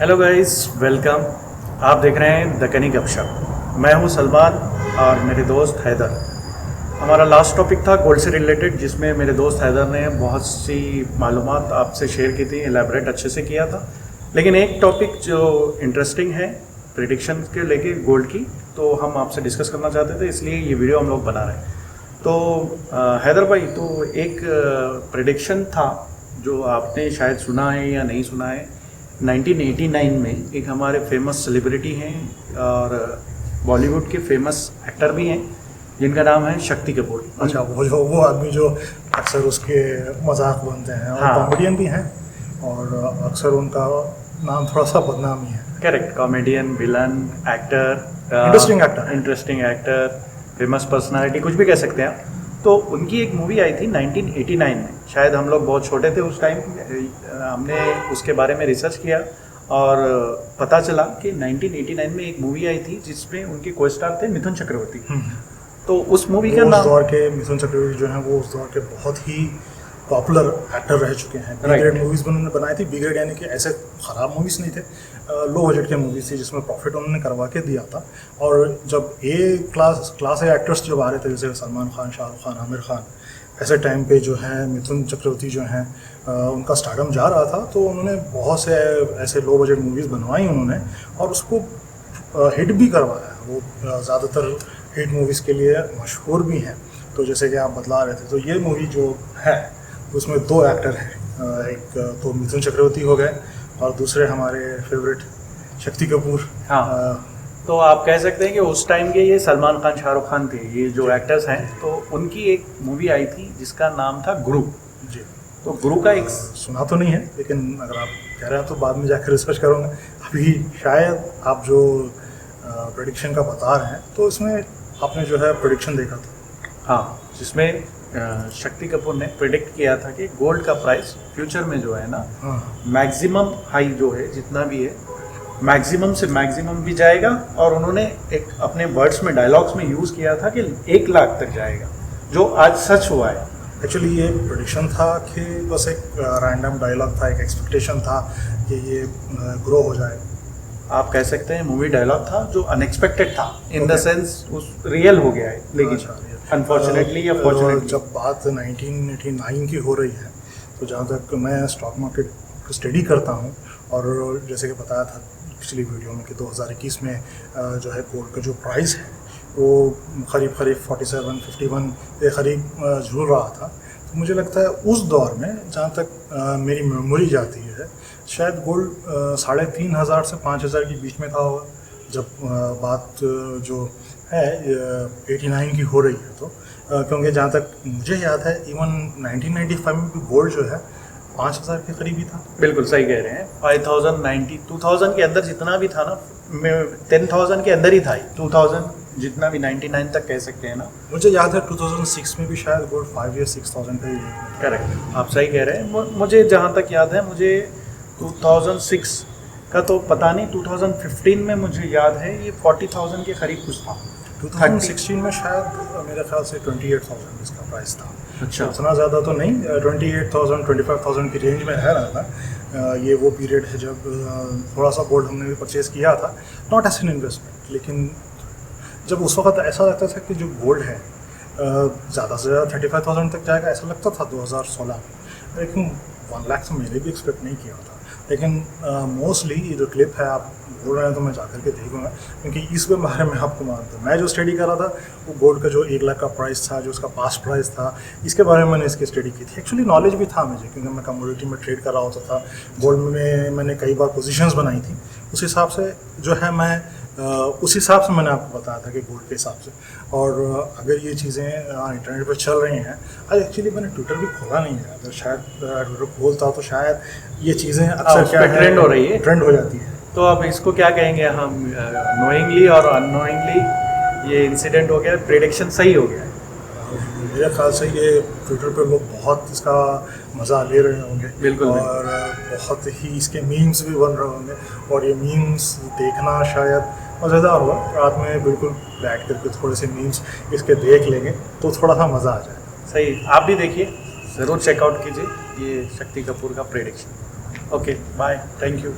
Hello guys, welcome. आप देख रहे हैं दक्कनी गपशप। मैं हूं सलमान और मेरे दोस्त हैदर। हमारा लास्ट टॉपिक था गोल्ड से रिलेटेड, जिसमें मेरे दोस्त हैदर ने बहुत सी मालूमात आपसे शेयर की थी, एलैबोरेट अच्छे से किया था। लेकिन एक टॉपिक जो इंटरेस्टिंग है प्रिडिक्शन के लेके गोल्ड की, तो हम आपसे डिस्कस करना चाहते थे, इसलिए ये वीडियो हम लोग बना रहे हैं। तो हैदर भाई, तो एक प्रिडिक्शन था जो आपने शायद सुना है या नहीं सुना है। 1989 में एक हमारे फेमस सेलिब्रिटी हैं और बॉलीवुड के फेमस एक्टर भी हैं, जिनका नाम है शक्ति कपूर। अच्छा, वो आदमी जो अक्सर उसके मजाक बनते हैं और हाँ। कॉमेडियन भी हैं और अक्सर उनका नाम थोड़ा सा बदनामी है। Correct, comedian, villain, actor, interesting actor, famous personality, कुछ भी कह सकते हैं आप। तो उनकी एक मूवी आई थी 1989 में, शायद हम लोग बहुत छोटे थे उस टाइम। हमने उसके बारे में रिसर्च किया और पता चला कि 1989 में एक मूवी आई थी जिसमें उनके को स्टार थे मिथुन चक्रवर्ती। तो उस मूवी का उस नाम, दौर के मिथुन चक्रवर्ती जो हैं वो उस दौर के बहुत ही पॉपुलर एक्टर रह चुके हैं। बी ग्रेड मूवीज़ भी उन्होंने बनाई थी। बी ग्रेड यानी कि ऐसे ख़राब मूवीज़ नहीं थे, लो बजट के मूवीज़ थी जिसमें प्रॉफिट उन्होंने करवा के दिया था। और जब क्लास ए एक्टर्स जब आ रहे थे, जैसे सलमान खान, शाहरुख खान, आमिर खान, ऐसे टाइम पे जो है मिथुन चक्रवर्ती जो हैं उनका स्टारडम जा रहा था, तो उन्होंने बहुत से ऐसे लो बजट मूवीज़ बनवाई उन्होंने और उसको हिट भी करवाया। वो ज़्यादातर हिट मूवीज़ के लिए मशहूर भी हैं। तो जैसे कि आप बतला रहे थे, तो ये मूवी जो है उसमें दो एक्टर हैं, एक तो मिथुन चक्रवर्ती हो गए और दूसरे हमारे फेवरेट शक्ति कपूर। हाँ। तो आप कह सकते हैं कि उस टाइम के ये सलमान खान, शाहरुख खान थे, ये जो एक्टर्स हैं। तो उनकी एक मूवी आई थी जिसका नाम था गुरु। जी। तो गुरु का एक सुना तो नहीं है, लेकिन अगर आप कह रहे हैं तो बाद में जाकर रिसर्च करूँगा। अभी शायद आप जो प्रेडिक्शन का बता रहे हैं, तो इसमें आपने जो है प्रेडिक्शन देखा था। हाँ, जिसमें शक्ति कपूर ने प्रिडिक्ट किया था कि गोल्ड का प्राइस फ्यूचर में जो है ना, मैक्सिमम हाई जो है जितना भी है, मैक्सिमम से मैक्सिमम भी जाएगा। और उन्होंने एक अपने वर्ड्स में, डायलॉग्स में यूज़ किया था कि 1 लाख तक जाएगा, जो आज सच हुआ है। एक्चुअली ये प्रेडिक्शन था कि बस एक रैंडम डायलॉग था, एक एक्सपेक्टेशन था कि ये ग्रो हो जाएगा। आप कह सकते हैं मूवी डायलॉग था जो अनएक्सपेक्टेड था, इन द सेंस उस रियल हो गया है। लेकिन अनफॉर्चुनेटली या फॉर्चुनेटली, जब बात 1989 की हो रही है, तो जहाँ तक मैं स्टॉक मार्केट को स्टडी करता हूँ, और जैसे कि बताया था पिछली वीडियो में कि 2021 में जो है गोल्ड का जो प्राइस है वो करीब 47, 51 के करीब झूल रहा था। तो मुझे लगता है उस दौर में, जहाँ तक मेरी मेमोरी जाती है, शायद गोल्ड 3,500 से 5,000 के बीच में था होगा जब बात जो है 89 की हो रही है। तो क्योंकि जहाँ तक मुझे याद है, इवन 1995 में भी गोल्ड जो है 5,000 के करीब ही था। बिल्कुल सही कह रहे हैं। 5,090, 2,000 के अंदर जितना भी था ना, 10,000 के अंदर ही था। 2000 जितना भी 99 तक कह सकते हैं ना। मुझे याद है 2006 में भी शायद गोल्ड 5 या 6,000 का ही रेट में था। करेक्ट, आप सही कह रहे हैं। मुझे जहाँ तक याद है, मुझे 2006 का तो पता नहीं, 2015 में मुझे याद है ये 40,000 के करीब कुछ था। 2016 में शायद मेरे ख्याल से 28,000 इसका प्राइस था। अच्छा, उतना ज़्यादा तो नहीं, 28,000, 25,000 की रेंज में रह रहा था। ये वो पीरियड है जब थोड़ा सा गोल्ड हमने भी परचेज़ किया था, नॉट एज एन इन्वेस्टमेंट। लेकिन जब उस वक्त ऐसा लगता था कि जो गोल्ड है ज़्यादा से ज़्यादा 35,000 तक जाएगा, ऐसा लगता था 2016 में। लेकिन 1 लाख तो मैंने भी एक्सपेक्ट नहीं किया था। लेकिन मोस्टली ये जो क्लिप है आप बोल रहे हैं, तो मैं जा कर के देखूँगा, क्योंकि इसके बारे में आपको मानता हूँ। मैं जो स्टडी कर रहा था वो गोल्ड का जो 1 लाख का प्राइस था, जो उसका पास्ट प्राइस था, इसके बारे में मैंने इसकी स्टडी की थी। एक्चुअली नॉलेज भी था मुझे, क्योंकि मैं कमोडिटी में ट्रेड कर रहा होता था। गोल्ड में मैंने कई बार पोजीशंस बनाई थी। उस हिसाब से जो है मैं उस हिसाब से मैंने आपको बताया था कि गोल्ड के हिसाब से। और अगर ये चीज़ें इंटरनेट पर चल रही हैं, आज एक्चुअली मैंने ट्विटर भी खोला नहीं है। अगर शायद ट्विटर खोलता तो शायद ये चीज़ें अक्सर क्या ट्रेंड हो रही है, ट्रेंड हो जाती है। तो अब इसको क्या कहेंगे हम, नोइंगली और अननोइंगली ये इंसिडेंट हो गया, प्रेडिक्शन सही हो गया है। मेरे ख्याल से ये ट्विटर पर लोग बहुत इसका मज़ा ले रहे होंगे। बिल्कुल, और बहुत ही इसके मीम्स भी बन रहे होंगे, और ये मीम्स देखना शायद मज़ेदार होगा। रात में बिल्कुल बैठ करके थोड़े से मीम्स इसके देख लेंगे तो थोड़ा सा मज़ा आ जाएगा। सही, आप भी देखिए, ज़रूर चेकआउट कीजिए ये शक्ति कपूर का prediction. Okay, bye, thank you.